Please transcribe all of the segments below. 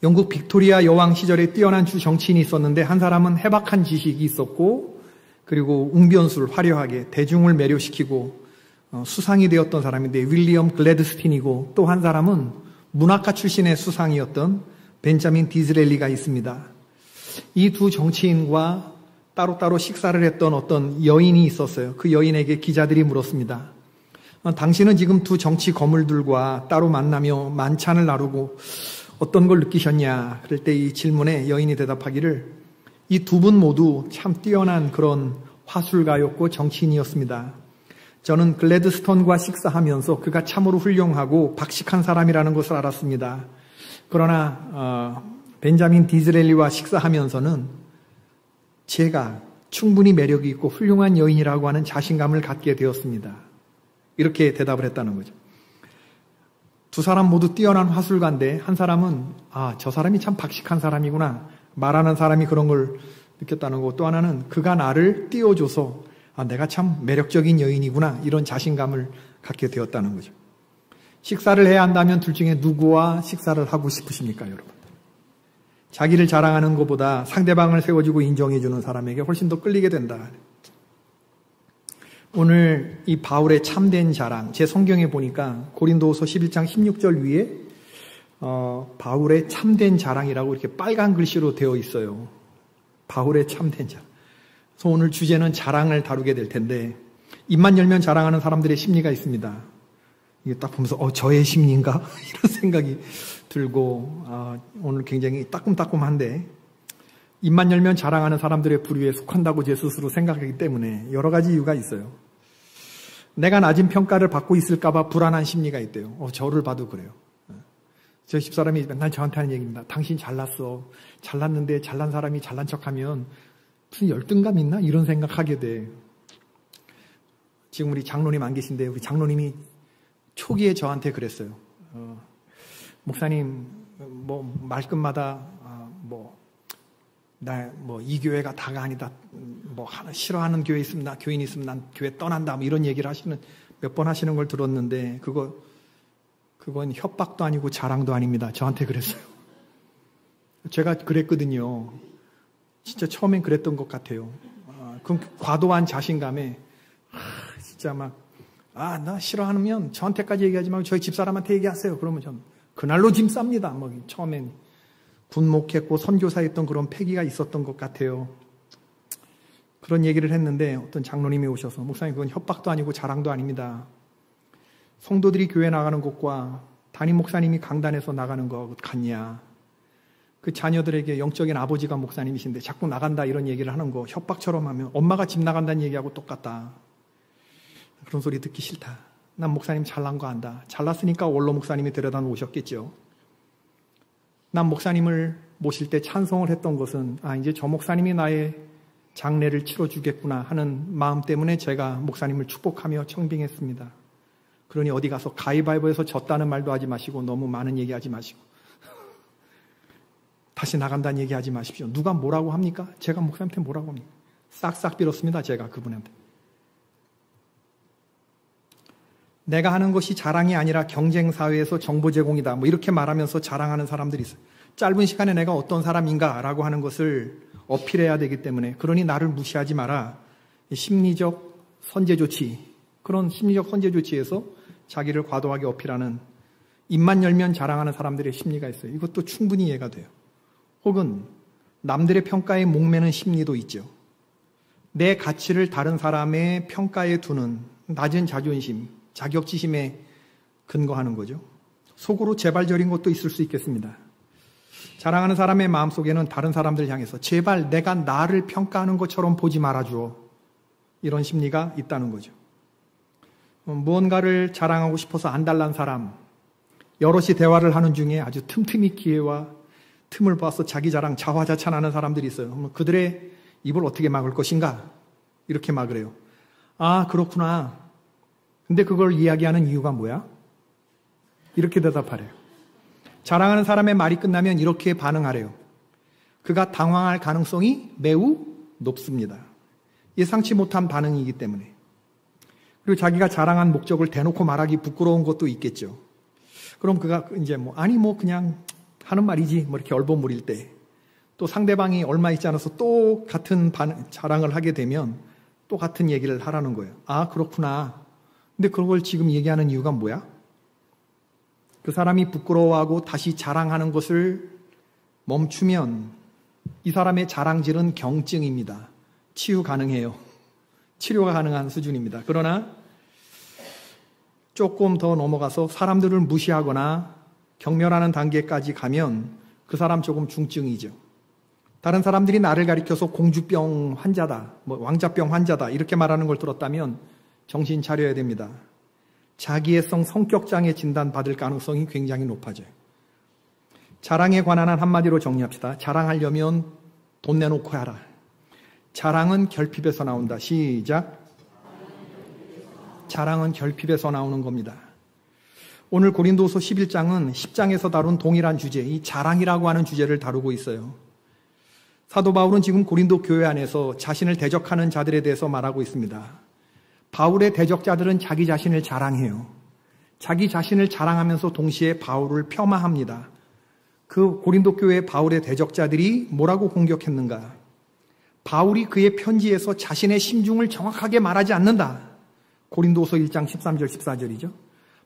영국 빅토리아 여왕 시절에 뛰어난 주 정치인이 있었는데 한 사람은 해박한 지식이 있었고 그리고 웅변술 화려하게 대중을 매료시키고 수상이 되었던 사람인데 윌리엄 글래드스틴이고 또 한 사람은 문학가 출신의 수상이었던 벤자민 디즈렐리가 있습니다. 이 두 정치인과 따로따로 식사를 했던 어떤 여인이 있었어요. 그 여인에게 기자들이 물었습니다. 당신은 지금 두 정치 거물들과 따로 만나며 만찬을 나누고 어떤 걸 느끼셨냐? 그럴 때 이 질문에 여인이 대답하기를 이 두 분 모두 참 뛰어난 그런 화술가였고 정치인이었습니다. 저는 글래드스톤과 식사하면서 그가 참으로 훌륭하고 박식한 사람이라는 것을 알았습니다. 그러나 벤자민 디즈렐리와 식사하면서는 제가 충분히 매력이 있고 훌륭한 여인이라고 하는 자신감을 갖게 되었습니다. 이렇게 대답을 했다는 거죠. 두 사람 모두 뛰어난 화술가인데 한 사람은 저 사람이 참 박식한 사람이구나 말하는 사람이 그런 걸 느꼈다는 거고 또 하나는 그가 나를 띄워줘서 내가 참 매력적인 여인이구나 이런 자신감을 갖게 되었다는 거죠. 식사를 해야 한다면 둘 중에 누구와 식사를 하고 싶으십니까, 여러분? 자기를 자랑하는 것보다 상대방을 세워주고 인정해주는 사람에게 훨씬 더 끌리게 된다. 오늘 이 바울의 참된 자랑, 제 성경에 보니까 고린도후서 11장 16절 위에 바울의 참된 자랑이라고 이렇게 빨간 글씨로 되어 있어요. 바울의 참된 자랑. 그래서 오늘 주제는 자랑을 다루게 될 텐데 입만 열면 자랑하는 사람들의 심리가 있습니다. 이게 딱 보면서 저의 심리인가? 이런 생각이 들고 오늘 굉장히 따끔따끔한데 입만 열면 자랑하는 사람들의 부류에 속한다고 제 스스로 생각하기 때문에 여러 가지 이유가 있어요. 내가 낮은 평가를 받고 있을까 봐 불안한 심리가 있대요. 저를 봐도 그래요. 저 집사람이 맨날 저한테 하는 얘기입니다. 당신 잘났어. 잘났는데 잘난 사람이 잘난 척하면 무슨 열등감 있나? 이런 생각하게 돼. 지금 우리 장로님 안 계신데 우리 장로님이 초기에 저한테 그랬어요. 목사님 말끝마다 이 교회가 다가 아니다. 하나 싫어하는 교회 있으면 교인이 있으면 난 교회 떠난다. 이런 얘기를 몇 번 하시는 걸 들었는데 그건 협박도 아니고 자랑도 아닙니다. 저한테 그랬어요. 제가 그랬거든요. 진짜 처음엔 그랬던 것 같아요. 그럼 과도한 자신감에 진짜 나 싫어하면 저한테까지 얘기하지 말고 저희 집사람한테 얘기하세요. 그러면 전 그날로 짐 쌉니다. 처음엔 군목했고 선교사였던 그런 패기가 있었던 것 같아요. 그런 얘기를 했는데 어떤 장로님이 오셔서 목사님 그건 협박도 아니고 자랑도 아닙니다. 성도들이 교회 나가는 것과 담임 목사님이 강단에서 나가는 것 같냐. 그 자녀들에게 영적인 아버지가 목사님이신데 자꾸 나간다 이런 얘기를 하는 거 협박처럼 하면 엄마가 집 나간다는 얘기하고 똑같다. 그런 소리 듣기 싫다. 난 목사님 잘난 거 안다. 잘났으니까 원로 목사님이 데려다 놓으셨겠죠. 난 목사님을 모실 때 찬송을 했던 것은 이제 저 목사님이 나의 장례를 치러주겠구나 하는 마음 때문에 제가 목사님을 축복하며 청빙했습니다. 그러니 어디 가서 가위바위보에서 졌다는 말도 하지 마시고 너무 많은 얘기하지 마시고 다시 나간다는 얘기하지 마십시오. 누가 뭐라고 합니까? 제가 목사님한테 뭐라고 합니까? 싹싹 빌었습니다. 제가 그분한테. 내가 하는 것이 자랑이 아니라 경쟁사회에서 정보 제공이다. 이렇게 말하면서 자랑하는 사람들이 있어요. 짧은 시간에 내가 어떤 사람인가라고 하는 것을 어필해야 되기 때문에 그러니 나를 무시하지 마라. 심리적 선제 조치, 그런 심리적 선제 조치에서 자기를 과도하게 어필하는 입만 열면 자랑하는 사람들의 심리가 있어요. 이것도 충분히 이해가 돼요. 혹은 남들의 평가에 목매는 심리도 있죠. 내 가치를 다른 사람의 평가에 두는 낮은 자존심, 자격지심에 근거하는 거죠. 속으로 재발절인 것도 있을 수 있겠습니다. 자랑하는 사람의 마음속에는 다른 사람들 향해서 제발 내가 나를 평가하는 것처럼 보지 말아주어. 이런 심리가 있다는 거죠. 무언가를 자랑하고 싶어서 안달난 사람, 여럿이 대화를 하는 중에 아주 틈틈이 기회와 틈을 봐서 자기 자랑 자화자찬하는 사람들이 있어요. 그들의 입을 어떻게 막을 것인가? 이렇게 막으래요. 그렇구나. 근데 그걸 이야기하는 이유가 뭐야? 이렇게 대답하래요. 자랑하는 사람의 말이 끝나면 이렇게 반응하래요. 그가 당황할 가능성이 매우 높습니다. 예상치 못한 반응이기 때문에. 그리고 자기가 자랑한 목적을 대놓고 말하기 부끄러운 것도 있겠죠. 그럼 그가 이제 그냥 하는 말이지. 뭐 이렇게 얼버무릴 때. 또 상대방이 얼마 있지 않아서 또 같은 자랑을 하게 되면 또 같은 얘기를 하라는 거예요. 아, 그렇구나. 근데 그걸 지금 얘기하는 이유가 뭐야? 그 사람이 부끄러워하고 다시 자랑하는 것을 멈추면 이 사람의 자랑질은 경증입니다. 치유 가능해요. 치료가 가능한 수준입니다. 그러나 조금 더 넘어가서 사람들을 무시하거나 경멸하는 단계까지 가면 그 사람 조금 중증이죠. 다른 사람들이 나를 가리켜서 공주병 환자다, 왕자병 환자다 이렇게 말하는 걸 들었다면 정신 차려야 됩니다. 자기애성 성격장애 진단 받을 가능성이 굉장히 높아져요. 자랑에 관한 한 한마디로 정리합시다. 자랑하려면 돈 내놓고 하라. 자랑은 결핍에서 나온다. 시작. 자랑은 결핍에서 나오는 겁니다. 오늘 고린도서 11장은 10장에서 다룬 동일한 주제, 이 자랑이라고 하는 주제를 다루고 있어요. 사도 바울은 지금 고린도 교회 안에서 자신을 대적하는 자들에 대해서 말하고 있습니다. 바울의 대적자들은 자기 자신을 자랑해요. 자기 자신을 자랑하면서 동시에 바울을 폄하합니다. 그 고린도 교회 바울의 대적자들이 뭐라고 공격했는가? 바울이 그의 편지에서 자신의 심중을 정확하게 말하지 않는다. 고린도서 1장 13절 14절이죠.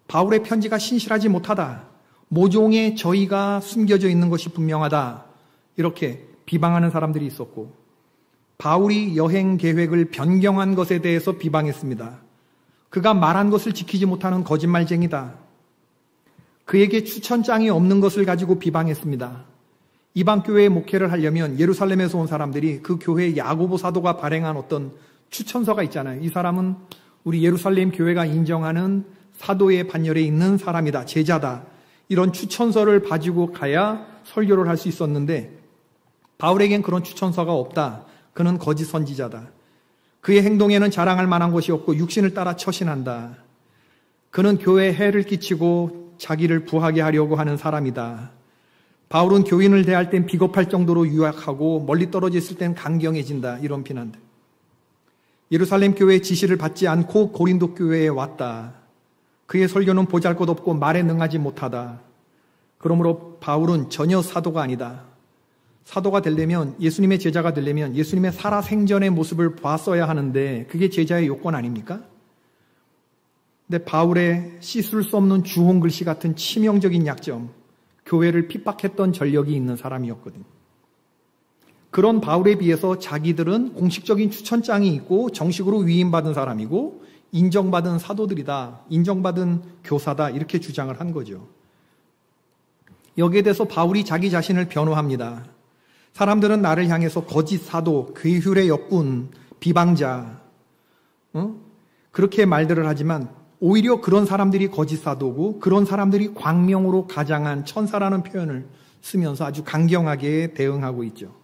바울의 편지가 신실하지 못하다. 모종의 저희가 숨겨져 있는 것이 분명하다. 이렇게 비방하는 사람들이 있었고, 바울이 여행 계획을 변경한 것에 대해서 비방했습니다. 그가 말한 것을 지키지 못하는 거짓말쟁이다. 그에게 추천장이 없는 것을 가지고 비방했습니다. 이방 교회에 목회를 하려면 예루살렘에서 온 사람들이 그 교회의 야고보 사도가 발행한 어떤 추천서가 있잖아요. 이 사람은 우리 예루살렘 교회가 인정하는 사도의 반열에 있는 사람이다. 제자다. 이런 추천서를 가지고 가야 설교를 할 수 있었는데 바울에겐 그런 추천서가 없다. 그는 거짓 선지자다. 그의 행동에는 자랑할 만한 것이 없고 육신을 따라 처신한다. 그는 교회에 해를 끼치고 자기를 부하게 하려고 하는 사람이다. 바울은 교인을 대할 땐 비겁할 정도로 유약하고 멀리 떨어져 있을 땐 강경해진다. 이런 비난들. 예루살렘 교회의 지시를 받지 않고 고린도 교회에 왔다. 그의 설교는 보잘것없고 말에 능하지 못하다. 그러므로 바울은 전혀 사도가 아니다. 사도가 되려면, 예수님의 제자가 되려면 예수님의 살아생전의 모습을 봤어야 하는데 그게 제자의 요건 아닙니까? 근데 바울의 씻을 수 없는 주홍 글씨 같은 치명적인 약점, 교회를 핍박했던 전력이 있는 사람이었거든요. 그런 바울에 비해서 자기들은 공식적인 추천장이 있고 정식으로 위임받은 사람이고 인정받은 사도들이다, 인정받은 교사다, 이렇게 주장을 한 거죠. 여기에 대해서 바울이 자기 자신을 변호합니다. 사람들은 나를 향해서 거짓 사도, 괴휼의 역군, 비방자, 그렇게 말들을 하지만 오히려 그런 사람들이 거짓 사도고 그런 사람들이 광명으로 가장한 천사라는 표현을 쓰면서 아주 강경하게 대응하고 있죠.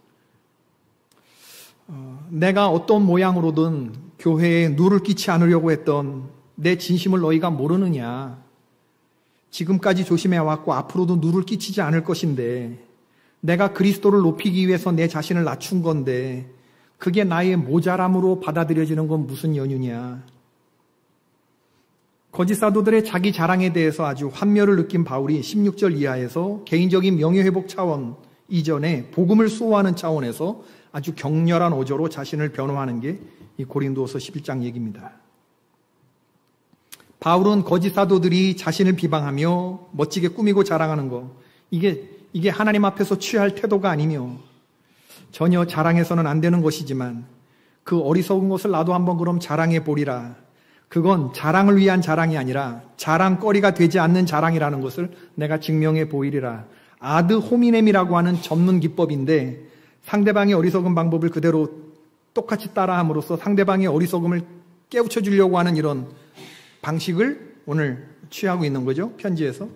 내가 어떤 모양으로든 교회에 누를 끼치 않으려고 했던 내 진심을 너희가 모르느냐. 지금까지 조심해왔고 앞으로도 누를 끼치지 않을 것인데 내가 그리스도를 높이기 위해서 내 자신을 낮춘 건데 그게 나의 모자람으로 받아들여지는 건 무슨 연유냐. 거짓 사도들의 자기 자랑에 대해서 아주 환멸을 느낀 바울이 16절 이하에서 개인적인 명예회복 차원 이전에 복음을 수호하는 차원에서 아주 격렬한 어조로 자신을 변호하는 게 이 고린도서 11장 얘기입니다. 바울은 거짓 사도들이 자신을 비방하며 멋지게 꾸미고 자랑하는 거, 이게 하나님 앞에서 취할 태도가 아니며 전혀 자랑해서는 안 되는 것이지만 그 어리석은 것을 나도 한번 그럼 자랑해 보리라. 그건 자랑을 위한 자랑이 아니라 자랑거리가 되지 않는 자랑이라는 것을 내가 증명해 보이리라. 아드 호미넴이라고 하는 전문 기법인데 상대방의 어리석은 방법을 그대로 똑같이 따라함으로써 상대방의 어리석음을 깨우쳐 주려고 하는 이런 방식을 오늘 취하고 있는 거죠. 편지에서.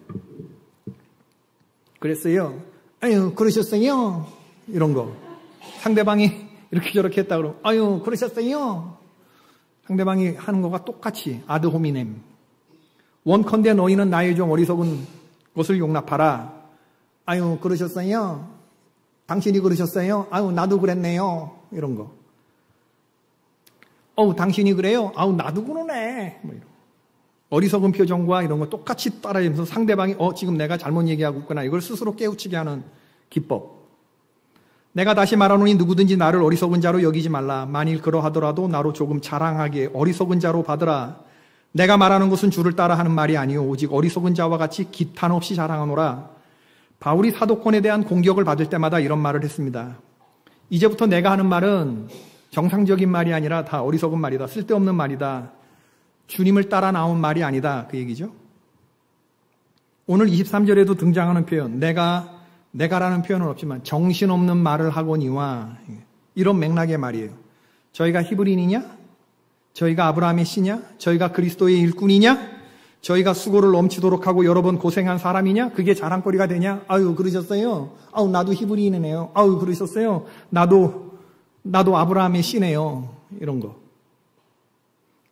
그랬어요. 아유, 그러셨어요. 이런 거. 상대방이 이렇게 저렇게 했다 그러면 아유, 그러셨어요. 상대방이 하는 거가 똑같이 아드 호미넴. 원컨대 너희는 나의 종 어리석은 것을 용납하라. 아유, 그러셨어요. 당신이 그러셨어요. 아유, 나도 그랬네요. 이런 거. 어우, 당신이 그래요. 아우, 나도 그러네. 뭐 이런. 어리석은 표정과 이런 거 똑같이 따라하면서 상대방이 지금 내가 잘못 얘기하고 있구나 이걸 스스로 깨우치게 하는 기법. 내가 다시 말하노니 누구든지 나를 어리석은 자로 여기지 말라. 만일 그러하더라도 나로 조금 자랑하게 어리석은 자로 받으라. 내가 말하는 것은 주를 따라 하는 말이 아니요 오직 어리석은 자와 같이 기탄 없이 자랑하노라. 바울이 사도권에 대한 공격을 받을 때마다 이런 말을 했습니다. 이제부터 내가 하는 말은 정상적인 말이 아니라 다 어리석은 말이다. 쓸데없는 말이다. 주님을 따라 나온 말이 아니다. 그 얘기죠. 오늘 23절에도 등장하는 표현, 내가라는 표현은 없지만 정신없는 말을 하거니와 이런 맥락의 말이에요. 저희가 히브리인이냐? 저희가 아브라함의 씨냐? 저희가 그리스도의 일꾼이냐? 저희가 수고를 넘치도록 하고 여러 번 고생한 사람이냐? 그게 자랑거리가 되냐? 아유 그러셨어요? 아유 나도 히브리인이네요. 아유 그러셨어요? 나도 아브라함의 씨네요. 이런 거.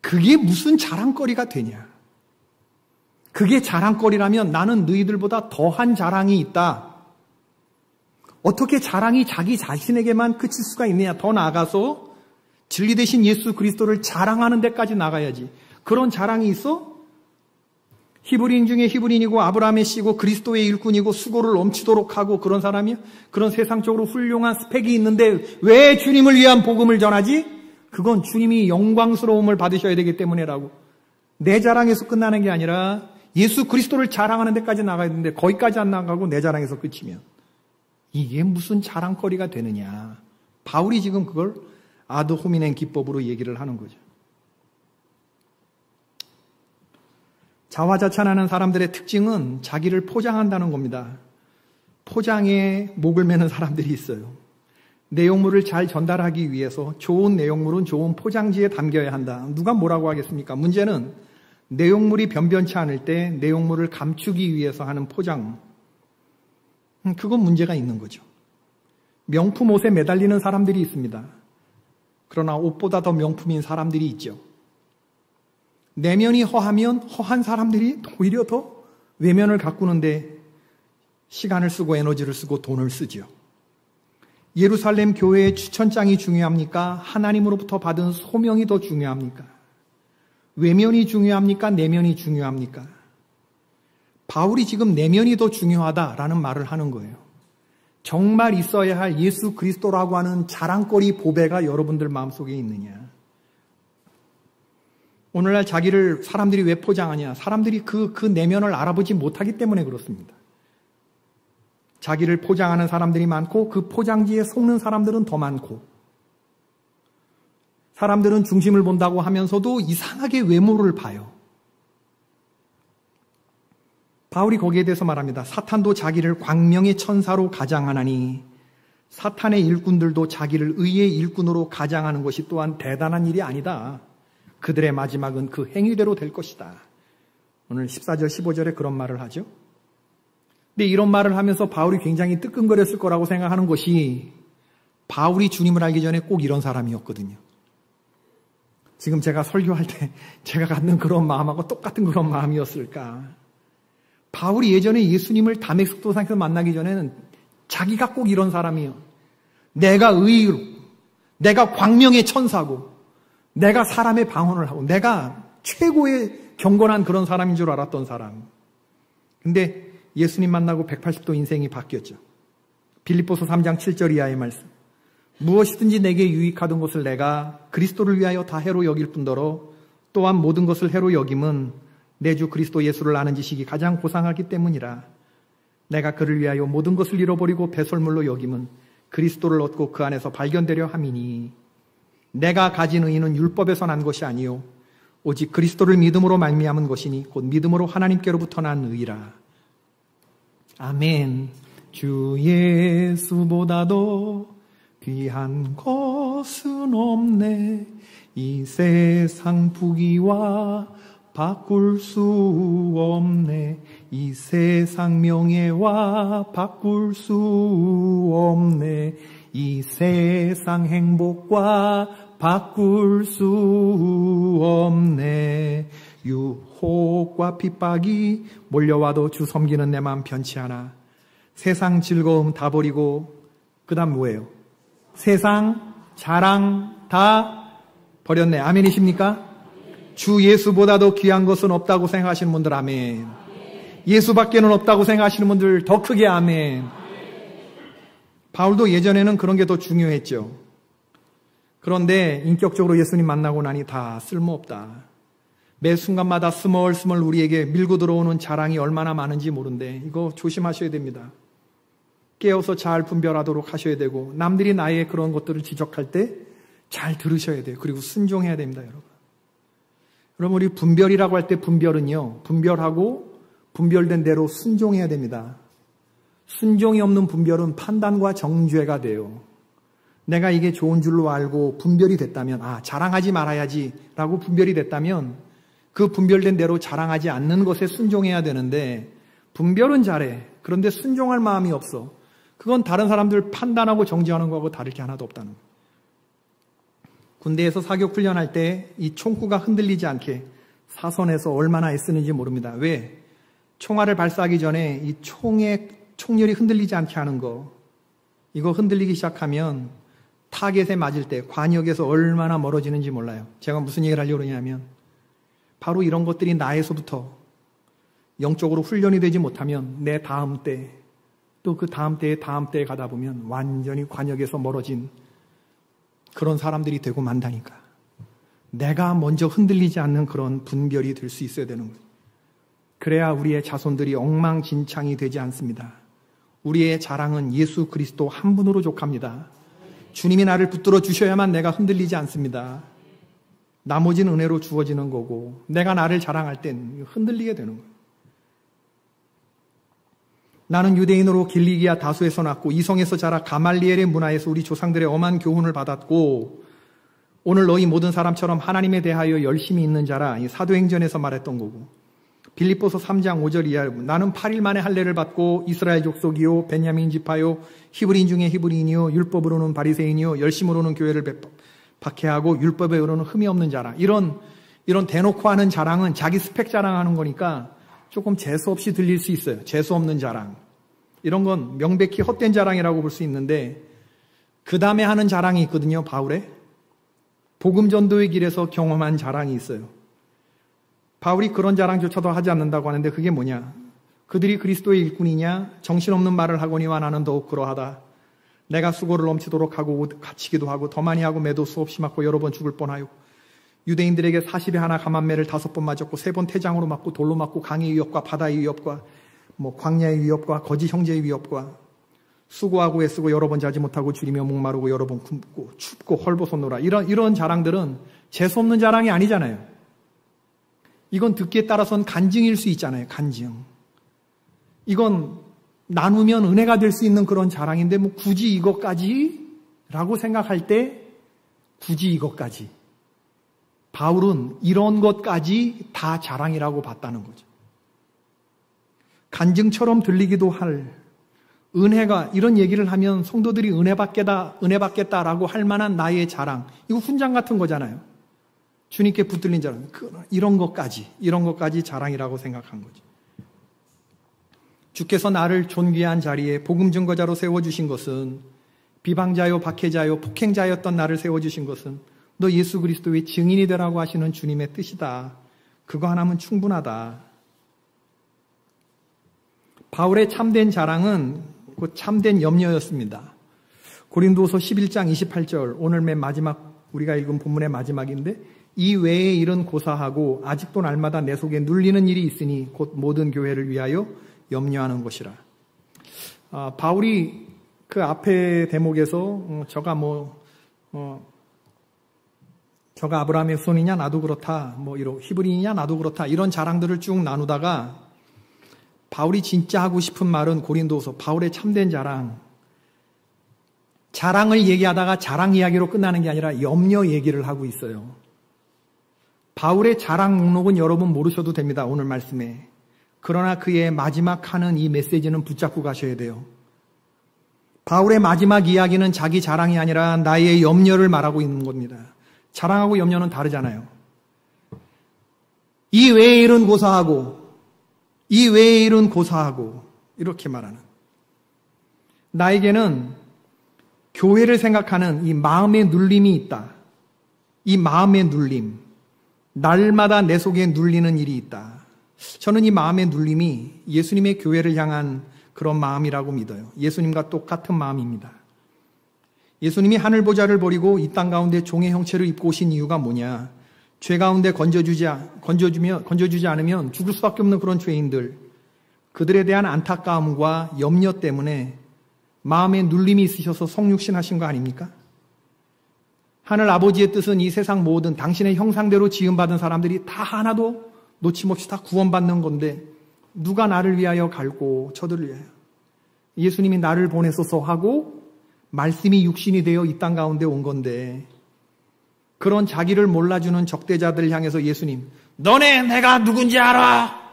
그게 무슨 자랑거리가 되냐? 그게 자랑거리라면 나는 너희들보다 더한 자랑이 있다. 어떻게 자랑이 자기 자신에게만 그칠 수가 있느냐? 더 나아가서 진리 되신 예수 그리스도를 자랑하는 데까지 나가야지. 그런 자랑이 있어? 히브리인 중에 히브리인이고 아브라함의 씨고 그리스도의 일꾼이고 수고를 넘치도록 하고 그런 사람이야? 그런 세상적으로 훌륭한 스펙이 있는데 왜 주님을 위한 복음을 전하지? 그건 주님이 영광스러움을 받으셔야 되기 때문이라고. 내 자랑에서 끝나는 게 아니라 예수 그리스도를 자랑하는 데까지 나가야 되는데 거기까지 안 나가고 내 자랑에서 끝이면 이게 무슨 자랑거리가 되느냐. 바울이 지금 그걸 아드 호미넨 기법으로 얘기를 하는 거죠. 자화자찬하는 사람들의 특징은 자기를 포장한다는 겁니다. 포장에 목을 매는 사람들이 있어요. 내용물을 잘 전달하기 위해서 좋은 내용물은 좋은 포장지에 담겨야 한다. 누가 뭐라고 하겠습니까? 문제는 내용물이 변변치 않을 때 내용물을 감추기 위해서 하는 포장. 그건 문제가 있는 거죠. 명품 옷에 매달리는 사람들이 있습니다. 그러나 옷보다 더 명품인 사람들이 있죠. 내면이 허하면 허한 사람들이 오히려 더 외면을 가꾸는데 시간을 쓰고 에너지를 쓰고 돈을 쓰죠. 예루살렘 교회의 추천장이 중요합니까? 하나님으로부터 받은 소명이 더 중요합니까? 외면이 중요합니까? 내면이 중요합니까? 바울이 지금 내면이 더 중요하다라는 말을 하는 거예요. 정말 있어야 할 예수 그리스도라고 하는 자랑거리 보배가 여러분들 마음속에 있느냐? 오늘날 자기를 사람들이 왜 포장하냐? 사람들이 그 내면을 알아보지 못하기 때문에 그렇습니다. 자기를 포장하는 사람들이 많고 그 포장지에 속는 사람들은 더 많고 사람들은 중심을 본다고 하면서도 이상하게 외모를 봐요. 바울이 거기에 대해서 말합니다. 사탄도 자기를 광명의 천사로 가장하나니 사탄의 일꾼들도 자기를 의의 일꾼으로 가장하는 것이 또한 대단한 일이 아니다. 그들의 마지막은 그 행위대로 될 것이다. 오늘 14절 15절에 그런 말을 하죠. 근데 이런 말을 하면서 바울이 굉장히 뜨끔거렸을 거라고 생각하는 것이 바울이 주님을 알기 전에 꼭 이런 사람이었거든요. 지금 제가 설교할 때 제가 갖는 그런 마음하고 똑같은 그런 마음이었을까. 바울이 예전에 예수님을 다메섹 도상에서 만나기 전에는 자기가 꼭 이런 사람이에요. 내가 의로, 내가 광명의 천사고, 내가 사람의 방언을 하고, 내가 최고의 경건한 그런 사람인 줄 알았던 사람. 근데 예수님 만나고 180도 인생이 바뀌었죠. 빌립보서 3장 7절 이하의 말씀. 무엇이든지 내게 유익하던 것을 내가 그리스도를 위하여 다 해로 여길 뿐더러 또한 모든 것을 해로 여김은 내 주 그리스도 예수를 아는 지식이 가장 고상하기 때문이라. 내가 그를 위하여 모든 것을 잃어버리고 배설물로 여김은 그리스도를 얻고 그 안에서 발견되려 함이니 내가 가진 의는 율법에서 난 것이 아니요 오직 그리스도를 믿음으로 말미암은 것이니 곧 믿음으로 하나님께로부터 난 의라. 아멘. 주 예수보다도 귀한 것은 없네. 이 세상 부귀와 바꿀 수 없네. 이 세상 명예와 바꿀 수 없네. 이 세상 행복과 바꿀 수 없네. 유혹과 핍박이 몰려와도 주 섬기는 내 마음 변치 않아. 세상 즐거움 다 버리고 그 다음 뭐예요? 세상 자랑 다 버렸네. 아멘이십니까? 주 예수보다 더 귀한 것은 없다고 생각하시는 분들 아멘. 예수밖에는 없다고 생각하시는 분들 더 크게 아멘. 바울도 예전에는 그런 게 더 중요했죠. 그런데 인격적으로 예수님 만나고 나니 다 쓸모없다. 매 순간마다 스멀스멀 우리에게 밀고 들어오는 자랑이 얼마나 많은지 모른데 이거 조심하셔야 됩니다. 깨어서 잘 분별하도록 하셔야 되고 남들이 나의 그런 것들을 지적할 때 잘 들으셔야 돼요. 그리고 순종해야 됩니다, 여러분. 여러분, 우리 분별이라고 할 때 분별은요, 분별하고 분별된 대로 순종해야 됩니다. 순종이 없는 분별은 판단과 정죄가 돼요. 내가 이게 좋은 줄로 알고 분별이 됐다면, 자랑하지 말아야지 라고 분별이 됐다면 그 분별된 대로 자랑하지 않는 것에 순종해야 되는데 분별은 잘해. 그런데 순종할 마음이 없어. 그건 다른 사람들 판단하고 정죄하는 거하고 다를 게 하나도 없다는 거예요. 군대에서 사격 훈련할 때 이 총구가 흔들리지 않게 사선에서 얼마나 애쓰는지 모릅니다. 왜? 총알을 발사하기 전에 이 총열이 흔들리지 않게 하는 거. 이거 흔들리기 시작하면 타겟에 맞을 때 관역에서 얼마나 멀어지는지 몰라요. 제가 무슨 얘기를 하려고 그러냐면 바로 이런 것들이 나에서부터 영적으로 훈련이 되지 못하면 내 다음 때 또 그 다음 때에 가다 보면 완전히 관역에서 멀어진 그런 사람들이 되고 만다니까. 내가 먼저 흔들리지 않는 그런 분별이 될 수 있어야 되는 거예요. 그래야 우리의 자손들이 엉망진창이 되지 않습니다. 우리의 자랑은 예수 그리스도 한 분으로 족합니다. 주님이 나를 붙들어 주셔야만 내가 흔들리지 않습니다. 나머지는 은혜로 주어지는 거고 내가 나를 자랑할 땐 흔들리게 되는 거예요. 나는 유대인으로 길리기아 다소에서 났고 이성에서 자라 가말리엘의 문화에서 우리 조상들의 엄한 교훈을 받았고 오늘 너희 모든 사람처럼 하나님에 대하여 열심히 있는 자라 이 사도행전에서 말했던 거고 빌립보서 3장 5절 이하 나는 8일 만에 할례를 받고 이스라엘 족속이요 베냐민 지파요 히브리인 중에 히브리인이요 율법으로는 바리새인이요 열심으로는 교회를 박해하고 율법으로는 흠이 없는 자라. 이런 대놓고 하는 자랑은 자기 스펙 자랑하는 거니까 조금 재수 없이 들릴 수 있어요. 재수 없는 자랑. 이런 건 명백히 헛된 자랑이라고 볼 수 있는데 그 다음에 하는 자랑이 있거든요. 바울의 복음 전도의 길에서 경험한 자랑이 있어요. 바울이 그런 자랑조차도 하지 않는다고 하는데 그게 뭐냐? 그들이 그리스도의 일꾼이냐? 정신없는 말을 하거니와 나는 더욱 그러하다. 내가 수고를 넘치도록 하고 갇히기도 하고 더 많이 하고 매도 수없이 맞고 여러 번 죽을 뻔하여 유대인들에게 40에 하나 감한매를 5번 맞았고 3번 태장으로 맞고 돌로 맞고 강의 위협과 바다의 위협과 광야의 위협과 거짓 형제의 위협과 수고하고 애쓰고 여러 번 자지 못하고 줄이며 목마르고 여러 번 굶고 춥고 헐벗었노라. 이런 자랑들은 재수없는 자랑이 아니잖아요. 이건 듣기에 따라서는 간증일 수 있잖아요. 간증. 이건 나누면 은혜가 될 수 있는 그런 자랑인데 굳이 이것까지? 라고 생각할 때 굳이 이것까지. 바울은 이런 것까지 다 자랑이라고 봤다는 거죠. 간증처럼 들리기도 할 은혜가 이런 얘기를 하면 성도들이 은혜 받겠다라고 할 만한 나의 자랑. 이거 훈장 같은 거잖아요. 주님께 붙들린 자랑. 이런 것까지 자랑이라고 생각한 거죠. 주께서 나를 존귀한 자리에 복음 증거자로 세워주신 것은 비방자요, 박해자요, 폭행자였던 나를 세워주신 것은 너 예수 그리스도의 증인이 되라고 하시는 주님의 뜻이다. 그거 하나면 충분하다. 바울의 참된 자랑은 그 참된 염려였습니다. 고린도서 11장 28절 오늘 맨 마지막 우리가 읽은 본문의 마지막인데 이 외의 일은 고사하고 아직도 날마다 내 속에 눌리는 일이 있으니 곧 모든 교회를 위하여 염려하는 것이라. 바울이 그 앞에 대목에서 저가 아브라함의 후손이냐 나도 그렇다. 이런 히브리인이냐 나도 그렇다. 이런 자랑들을 쭉 나누다가 바울이 진짜 하고 싶은 말은 고린도서 바울의 참된 자랑을 얘기하다가 자랑 이야기로 끝나는 게 아니라 염려 얘기를 하고 있어요. 바울의 자랑 목록은 여러분 모르셔도 됩니다. 오늘 말씀에. 그러나 그의 마지막 하는 이 메시지는 붙잡고 가셔야 돼요. 바울의 마지막 이야기는 자기 자랑이 아니라 나의 염려를 말하고 있는 겁니다. 자랑하고 염려는 다르잖아요. 이 외의 일은 고사하고 이렇게 말하는. 나에게는 교회를 생각하는 이 마음의 눌림이 있다. 이 마음의 눌림. 날마다 내 속에 눌리는 일이 있다. 저는 이 마음의 눌림이 예수님의 교회를 향한 그런 마음이라고 믿어요. 예수님과 똑같은 마음입니다. 예수님이 하늘보좌를 버리고 이 땅 가운데 종의 형체를 입고 오신 이유가 뭐냐? 죄 가운데 건져주지 않으면 죽을 수밖에 없는 그런 죄인들, 그들에 대한 안타까움과 염려 때문에 마음에 눌림이 있으셔서 성육신 하신 거 아닙니까? 하늘 아버지의 뜻은 이 세상 모든 당신의 형상대로 지음받은 사람들이 다 하나도 놓침없이 다 구원받는 건데 누가 나를 위하여 갈고 저들을 위하여. 예수님이 나를 보내소서 하고 말씀이 육신이 되어 이 땅 가운데 온 건데 그런 자기를 몰라주는 적대자들을 향해서 예수님, 너네 내가 누군지 알아?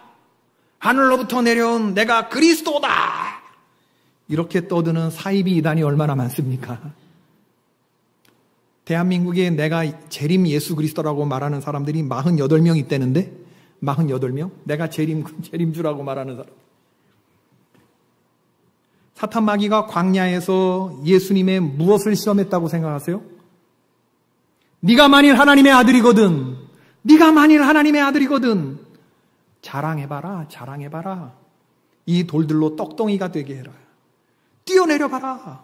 하늘로부터 내려온 내가 그리스도다! 이렇게 떠드는 사이비 이단이 얼마나 많습니까? 대한민국에 내가 재림 예수 그리스도라고 말하는 사람들이 48명 있다는데 48명? 내가 재림주라고 말하는 사람. 사탄 마귀가 광야에서 예수님의 무엇을 시험했다고 생각하세요? 네가 만일 하나님의 아들이거든, 네가 만일 하나님의 아들이거든 자랑해봐라, 자랑해봐라. 이 돌들로 떡덩이가 되게 해라. 뛰어내려봐라.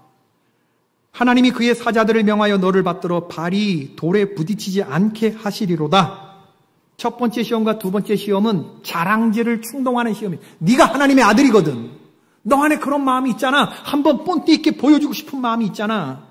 하나님이 그의 사자들을 명하여 너를 받들어 발이 돌에 부딪히지 않게 하시리로다. 첫 번째 시험과 두 번째 시험은 자랑질을 충동하는 시험이에요. 네가 하나님의 아들이거든. 너 안에 그런 마음이 있잖아. 한번 뽐띠 있게 보여주고 싶은 마음이 있잖아.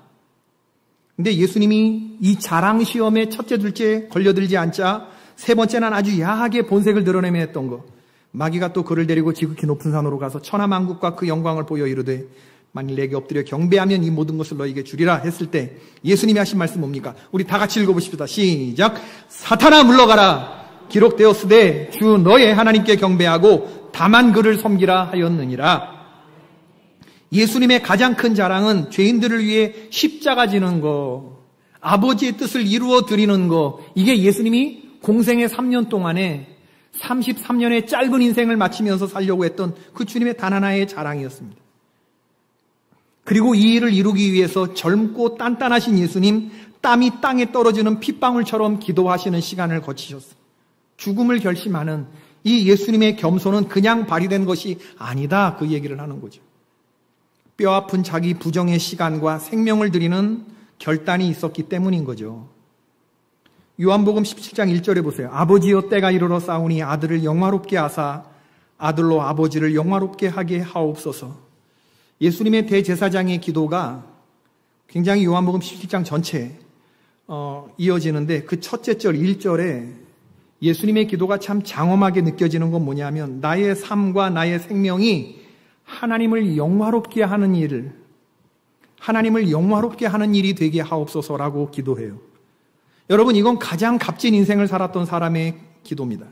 근데 예수님이 이 자랑 시험에 첫째, 둘째 걸려들지 않자 세 번째는 아주 야하게 본색을 드러내며 했던 거. 마귀가 또 그를 데리고 지극히 높은 산으로 가서 천하만국과 그 영광을 보여 이르되 만일 내게 엎드려 경배하면 이 모든 것을 너에게 주리라 했을 때 예수님이 하신 말씀 뭡니까? 우리 다 같이 읽어보십시다. 시작. 사탄아 물러가라. 기록되었으되 주 너의 하나님께 경배하고 다만 그를 섬기라 하였느니라. 예수님의 가장 큰 자랑은 죄인들을 위해 십자가 지는 거, 아버지의 뜻을 이루어 드리는 거. 이게 예수님이 공생의 3년 동안에 33년의 짧은 인생을 마치면서 살려고 했던 그 주님의 단 하나의 자랑이었습니다. 그리고 이 일을 이루기 위해서 젊고 단단하신 예수님, 땀이 땅에 떨어지는 핏방울처럼 기도하시는 시간을 거치셨습니다. 죽음을 결심하는 이 예수님의 겸손은 그냥 발휘된 것이 아니다, 그 얘기를 하는 거죠. 뼈아픈 자기 부정의 시간과 생명을 드리는 결단이 있었기 때문인 거죠. 요한복음 17장 1절에 보세요. 아버지여 때가 이르러 싸우니 아들을 영화롭게 하사 아들로 아버지를 영화롭게 하게 하옵소서. 예수님의 대제사장의 기도가 굉장히 요한복음 17장 전체에 이어지는데 그 첫째 절 1절에 예수님의 기도가 참 장엄하게 느껴지는 건 뭐냐면 나의 삶과 나의 생명이 하나님을 영화롭게 하는 일을, 하나님을 영화롭게 하는 일이 되게 하옵소서라고 기도해요. 여러분, 이건 가장 값진 인생을 살았던 사람의 기도입니다.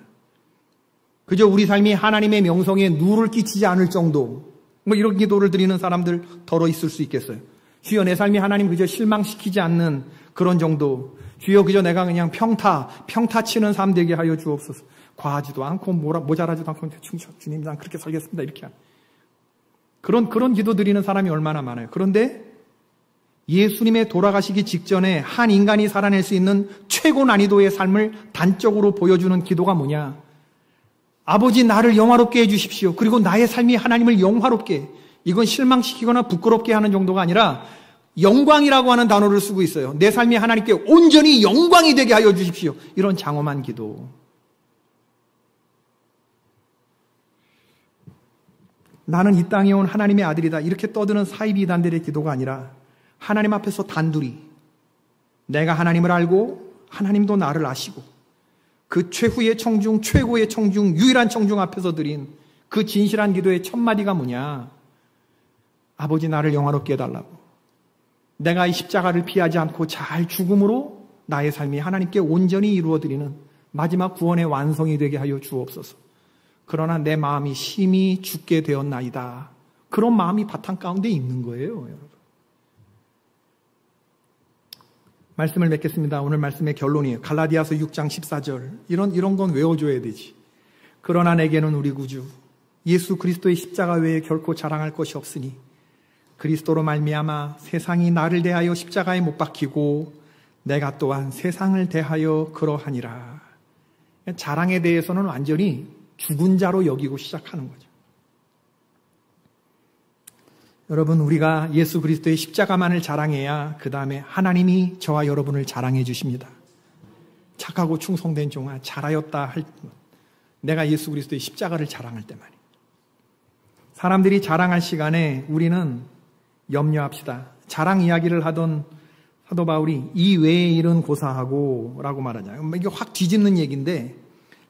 그저 우리 삶이 하나님의 명성에 누를 끼치지 않을 정도, 이런 기도를 드리는 사람들 덜어 있을 수 있겠어요. 주여 내 삶이 하나님 그저 실망시키지 않는 그런 정도, 주여 그저 내가 그냥 평타 치는 삶 되게 하여 주옵소서. 과하지도 않고 모자라지도 않고 대충 주님 난 그렇게 살겠습니다 이렇게 하는 그런 기도 드리는 사람이 얼마나 많아요. 그런데 예수님의 돌아가시기 직전에 한 인간이 살아낼 수 있는 최고 난이도의 삶을 단적으로 보여주는 기도가 뭐냐? 아버지 나를 영화롭게 해주십시오. 그리고 나의 삶이 하나님을 영화롭게, 이건 실망시키거나 부끄럽게 하는 정도가 아니라 영광이라고 하는 단어를 쓰고 있어요. 내 삶이 하나님께 온전히 영광이 되게 하여 주십시오. 이런 장엄한 기도. 나는 이 땅에 온 하나님의 아들이다. 이렇게 떠드는 사이비 이단들의 기도가 아니라 하나님 앞에서 단둘이 내가 하나님을 알고 하나님도 나를 아시고 그 최후의 청중, 최고의 청중, 유일한 청중 앞에서 드린 그 진실한 기도의 첫 마디가 뭐냐? 아버지 나를 영화롭게 해달라고. 내가 이 십자가를 피하지 않고 잘 죽음으로 나의 삶이 하나님께 온전히 이루어드리는 마지막 구원의 완성이 되게 하여 주옵소서. 그러나 내 마음이 심히 죽게 되었나이다. 그런 마음이 바탕 가운데 있는 거예요, 여러분. 말씀을 맺겠습니다. 오늘 말씀의 결론이에요. 갈라디아서 6장 14절. 이런 건 외워줘야 되지. 그러나 내게는 우리 구주 예수 그리스도의 십자가 외에 결코 자랑할 것이 없으니 그리스도로 말미암아 세상이 나를 대하여 십자가에 못 박히고 내가 또한 세상을 대하여 그러하니라. 자랑에 대해서는 완전히 죽은 자로 여기고 시작하는 거죠. 여러분, 우리가 예수 그리스도의 십자가만을 자랑해야 그 다음에 하나님이 저와 여러분을 자랑해 주십니다. 착하고 충성된 종아 잘하였다 할 내가 예수 그리스도의 십자가를 자랑할 때만이. 사람들이 자랑할 시간에 우리는 염려합시다. 자랑 이야기를 하던 사도 바울이 이 외의 일은 고사하고 라고 말하잖아요. 이게 확 뒤집는 얘기인데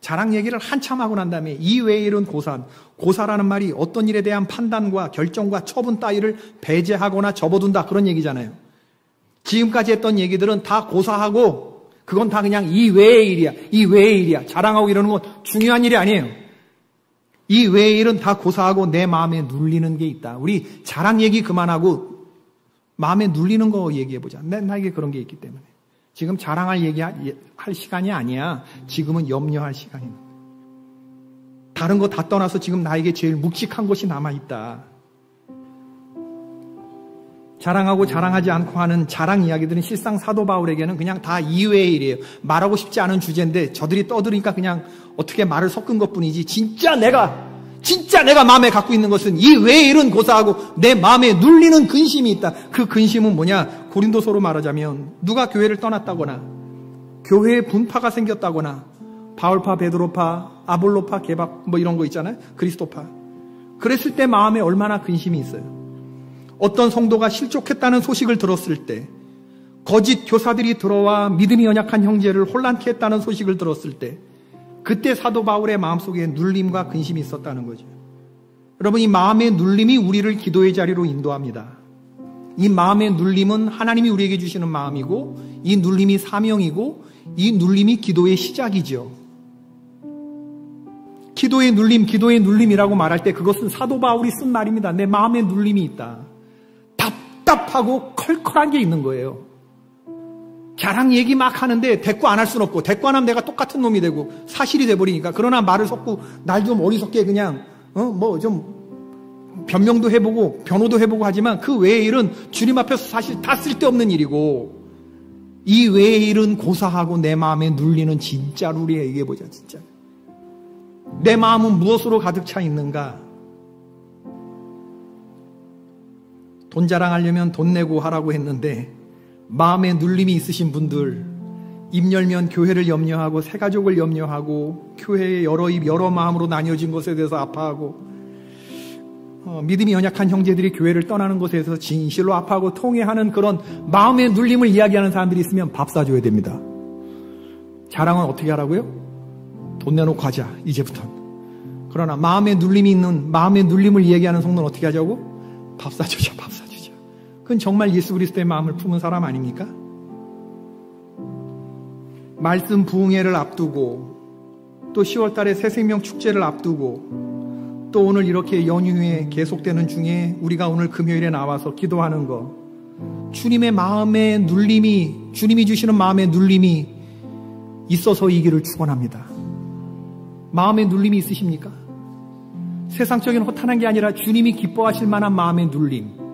자랑 얘기를 한참 하고 난 다음에 이 외의 일은 고사라는 말이 어떤 일에 대한 판단과 결정과 처분 따위를 배제하거나 접어둔다 그런 얘기잖아요. 지금까지 했던 얘기들은 다 고사하고 그건 다 그냥 이 외의 일이야. 이 외의 일이야. 자랑하고 이러는 건 중요한 일이 아니에요. 이 외의 일은 다 고사하고 내 마음에 눌리는 게 있다. 우리 자랑 얘기 그만하고 마음에 눌리는 거 얘기해보자. 나에게 그런 게 있기 때문에. 지금 자랑할 얘기할 시간이 아니야. 지금은 염려할 시간이야. 다른 거 다 떠나서 지금 나에게 제일 묵직한 것이 남아있다. 자랑하고 자랑하지 않고 하는 자랑 이야기들은 실상 사도 바울에게는 그냥 다 이외의 일이에요. 말하고 싶지 않은 주제인데 저들이 떠들으니까 그냥 어떻게 말을 섞은 것뿐이지 진짜 내가 마음에 갖고 있는 것은 이 외의 일은 고사하고 내 마음에 눌리는 근심이 있다. 그 근심은 뭐냐? 고린도서로 말하자면 누가 교회를 떠났다거나 교회에 분파가 생겼다거나 바울파, 베드로파, 아볼로파, 게바 뭐 이런 거 있잖아요. 그리스도파. 그랬을 때 마음에 얼마나 근심이 있어요. 어떤 성도가 실족했다는 소식을 들었을 때, 거짓 교사들이 들어와 믿음이 연약한 형제를 혼란케 했다는 소식을 들었을 때, 그때 사도 바울의 마음속에 눌림과 근심이 있었다는 거죠. 여러분, 이 마음의 눌림이 우리를 기도의 자리로 인도합니다. 이 마음의 눌림은 하나님이 우리에게 주시는 마음이고, 이 눌림이 사명이고, 이 눌림이 기도의 시작이죠. 기도의 눌림이라고 말할 때 그것은 사도 바울이 쓴 말입니다. 내 마음에 눌림이 있다. 답답하고 컬컬한 게 있는 거예요. 자랑 얘기 막 하는데 대꾸 안 할 수는 없고, 대꾸 안 하면 내가 똑같은 놈이 되고 사실이 돼버리니까. 그러나 말을 섞고 날 좀 어리석게 그냥 뭐 좀 변명도 해보고 변호도 해보고 하지만 그 외의 일은 주님 앞에서 사실 다 쓸데없는 일이고, 이 외의 일은 고사하고 내 마음에 눌리는 진짜로 우리 얘기해보자. 진짜 내 마음은 무엇으로 가득 차 있는가? 돈 자랑하려면 돈 내고 하라고 했는데, 마음에 눌림이 있으신 분들, 입 열면 교회를 염려하고 새가족을 염려하고 교회의 여러 입 여러 마음으로 나뉘어진 것에 대해서 아파하고, 믿음이 연약한 형제들이 교회를 떠나는 것에 대해서 진실로 아파하고 통회하는 그런 마음의 눌림을 이야기하는 사람들이 있으면 밥 사줘야 됩니다. 자랑은 어떻게 하라고요? 돈 내놓고 하자, 이제부터는. 그러나 마음의 눌림이 있는, 마음의 눌림을 이야기하는 성도는 어떻게 하자고? 밥 사주자. 그건 정말 예수 그리스도의 마음을 품은 사람 아닙니까? 말씀 부흥회를 앞두고, 또 10월 달에 새생명 축제를 앞두고, 또 오늘 이렇게 연휴에 계속되는 중에 우리가 오늘 금요일에 나와서 기도하는 거, 주님의 마음의 눌림이, 주님이 주시는 마음의 눌림이 있어서이기를 축원합니다. 마음의 눌림이 있으십니까? 세상적인 허탄한 게 아니라 주님이 기뻐하실 만한 마음의 눌림,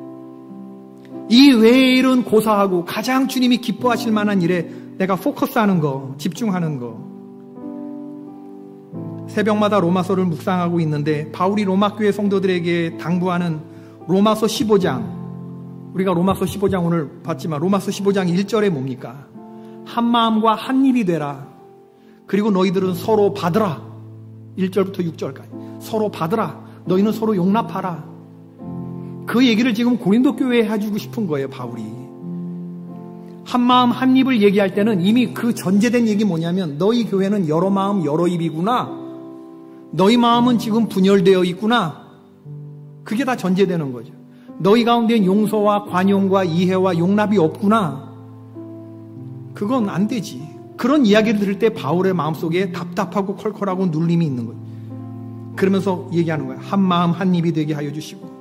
이 외의 일은 고사하고 가장 주님이 기뻐하실 만한 일에 내가 포커스하는 거, 집중하는 거. 새벽마다 로마서를 묵상하고 있는데 바울이 로마교회 성도들에게 당부하는 로마서 15장, 우리가 로마서 15장 오늘 봤지만 로마서 15장 1절에 뭡니까? 한 마음과 한 입이 되라. 그리고 너희들은 서로 받으라. 1절부터 6절까지 서로 받으라. 너희는 서로 용납하라. 그 얘기를 지금 고린도 교회에 해주고 싶은 거예요, 바울이. 한 마음 한 입을 얘기할 때는 이미 그 전제된 얘기 뭐냐면, 너희 교회는 여러 마음 여러 입이구나. 너희 마음은 지금 분열되어 있구나. 그게 다 전제되는 거죠. 너희 가운데 용서와 관용과 이해와 용납이 없구나. 그건 안 되지. 그런 이야기를 들을 때 바울의 마음속에 답답하고 컬컬하고 눌림이 있는 거예요. 그러면서 얘기하는 거예요. 한 마음 한 입이 되게 하여 주시고,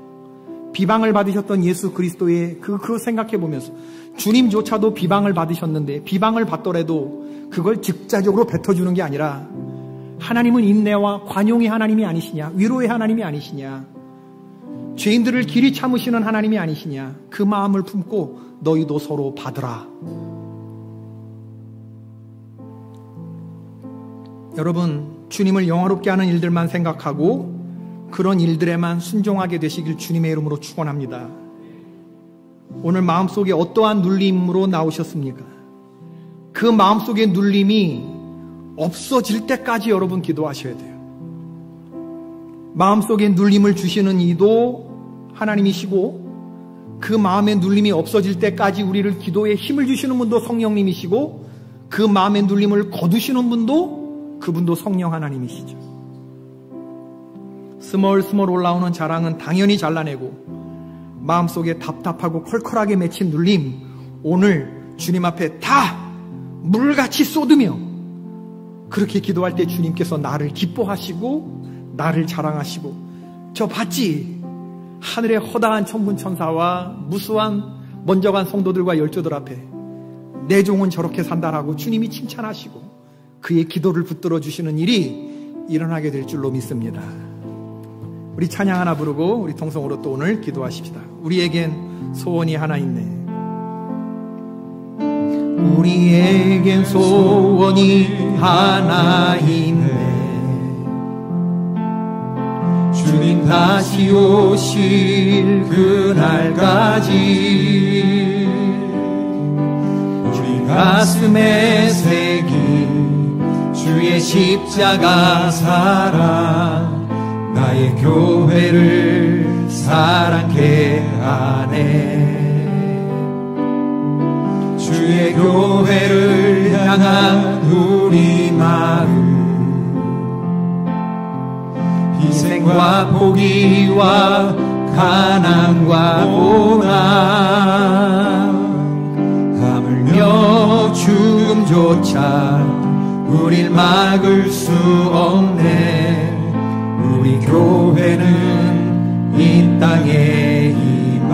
비방을 받으셨던 예수 그리스도의 그 생각해 보면서, 주님조차도 비방을 받으셨는데 비방을 받더라도 그걸 즉자적으로 뱉어주는 게 아니라, 하나님은 인내와 관용의 하나님이 아니시냐, 위로의 하나님이 아니시냐, 죄인들을 길이 참으시는 하나님이 아니시냐, 그 마음을 품고 너희도 서로 받으라. 여러분, 주님을 영화롭게 하는 일들만 생각하고 그런 일들에만 순종하게 되시길 주님의 이름으로 축원합니다. 오늘 마음속에 어떠한 눌림으로 나오셨습니까? 그 마음속의 눌림이 없어질 때까지 여러분 기도하셔야 돼요. 마음속에 눌림을 주시는 이도 하나님이시고 그 마음의 눌림이 없어질 때까지 우리를 기도에 힘을 주시는 분도 성령님이시고 그 마음의 눌림을 거두시는 분도 그분도 성령 하나님이시죠. 스멀스멀 올라오는 자랑은 당연히 잘라내고 마음속에 답답하고 컬컬하게 맺힌 눌림 오늘 주님 앞에 다 물같이 쏟으며 그렇게 기도할 때 주님께서 나를 기뻐하시고 나를 자랑하시고 저 봤지? 하늘의 허다한 천군천사와 무수한 먼저 간 성도들과 열조들 앞에 내 종은 저렇게 산다라고 주님이 칭찬하시고 그의 기도를 붙들어 주시는 일이 일어나게 될 줄로 믿습니다. 우리 찬양 하나 부르고 우리 통성으로 또 오늘 기도하십시다. 우리에겐 소원이 하나 있네. 우리에겐 소원이 하나 있네. 주님 다시 오실 그날까지 우리 가슴에 새긴 주의 십자가 사랑 나의 교회를 사랑케 하네. 주의 교회를 향한 우리 마음 희생과 포기와 가난과 고난 하물며 죽음조차 우릴 막을 수 없네. 우리 교회는 이 땅의 희망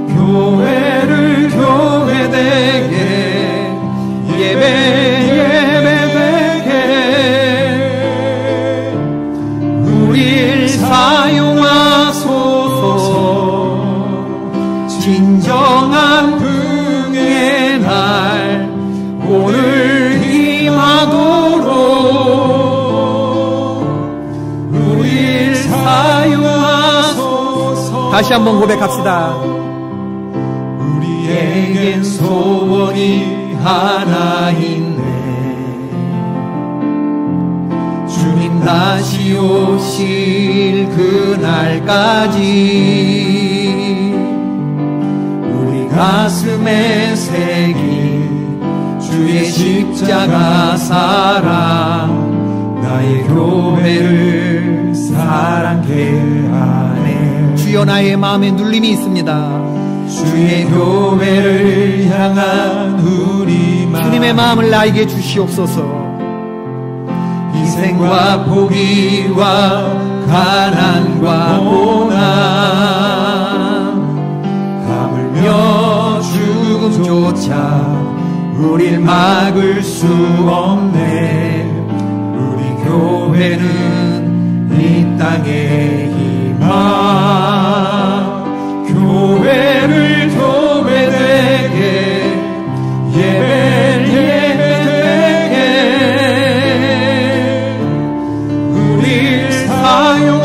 교회를 교회되게 예배되게 우릴 사용하소서. 진정한 부흥의 날 오늘 임하도록 우릴 사용하소서. 다시 한번 고백합시다. 우리에겐 소원이 하나 있네. 주님 다시 오실 그날까지 우리 가슴에 새긴 주의 십자가 사랑 나의 교회를 사랑케 하네. 주여 나의 마음에 눌림이 있습니다. 주의 교회를 향한 우리 마음 주님의 마음을 나에게 주시옵소서. 희생과 포기와 가난과 고난 하물며 죽음조차 우릴 막을 수 없네. 우리 교회는 이 땅의 희망 교회를 교회되게 예배되게 우릴 사용하소서.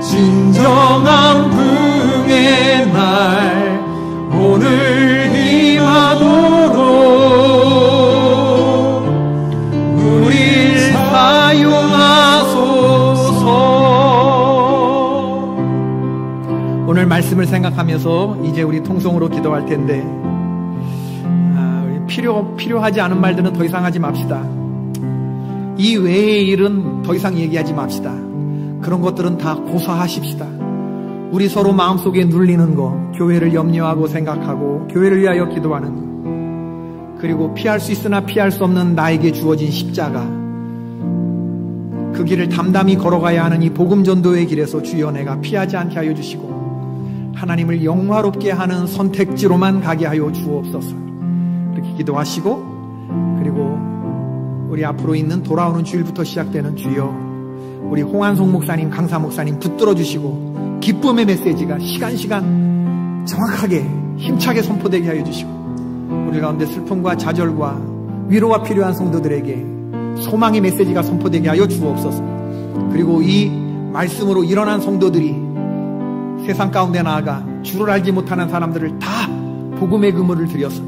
진정한 부흥의 날 오늘 임하도록 우릴 사용하소서. 오늘 말씀을 생각하면서 이제 우리 통성으로 기도할 텐데 필요하지 않은 말들은 더 이상 하지 맙시다. 이 외의 일은 더 이상 얘기하지 맙시다. 그런 것들은 다 고사하십시다. 우리 서로 마음속에 눌리는 거, 교회를 염려하고 생각하고 교회를 위하여 기도하는 거, 그리고 피할 수 있으나 피할 수 없는 나에게 주어진 십자가, 그 길을 담담히 걸어가야 하는 이 복음 전도의 길에서 주여 내가 피하지 않게 하여 주시고 하나님을 영화롭게 하는 선택지로만 가게 하여 주옵소서. 이렇게 기도하시고, 그리고 우리 앞으로 있는 돌아오는 주일부터 시작되는 주여 우리 홍한송 목사님, 강사 목사님 붙들어 주시고 기쁨의 메시지가 시간 정확하게 힘차게 선포되게 하여 주시고 우리 가운데 슬픔과 좌절과 위로가 필요한 성도들에게 소망의 메시지가 선포되게 하여 주옵소서. 그리고 이 말씀으로 일어난 성도들이 세상 가운데 나아가 주를 알지 못하는 사람들을 다 복음의 그물을 들여서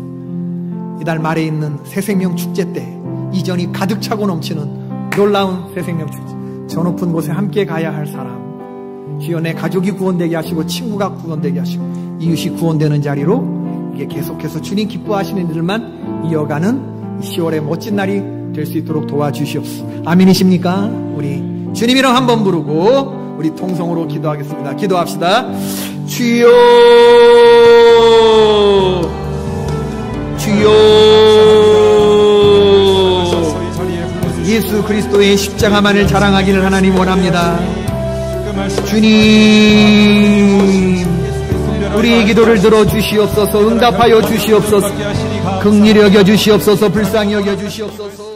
이달 말에 있는 새생명 축제 때 이전이 가득 차고 넘치는 놀라운 새생명 축제, 저 높은 곳에 함께 가야 할 사람, 주여 내 가족이 구원되게 하시고 친구가 구원되게 하시고 이웃이 구원되는 자리로 이게 계속해서 주님 기뻐하시는 일들만 이어가는 10월의 멋진 날이 될 수 있도록 도와주시옵소서. 아멘이십니까? 우리 주님 이름 한번 부르고 우리 통성으로 기도하겠습니다. 기도합시다. 주여, 주여, 예수 그리스도의 십자가만을 자랑하기를 하나님 원합니다. 주님, 우리의 기도를 들어주시옵소서. 응답하여 주시옵소서. 긍휼히 여겨 주시옵소서. 불쌍히 여겨 주시옵소서.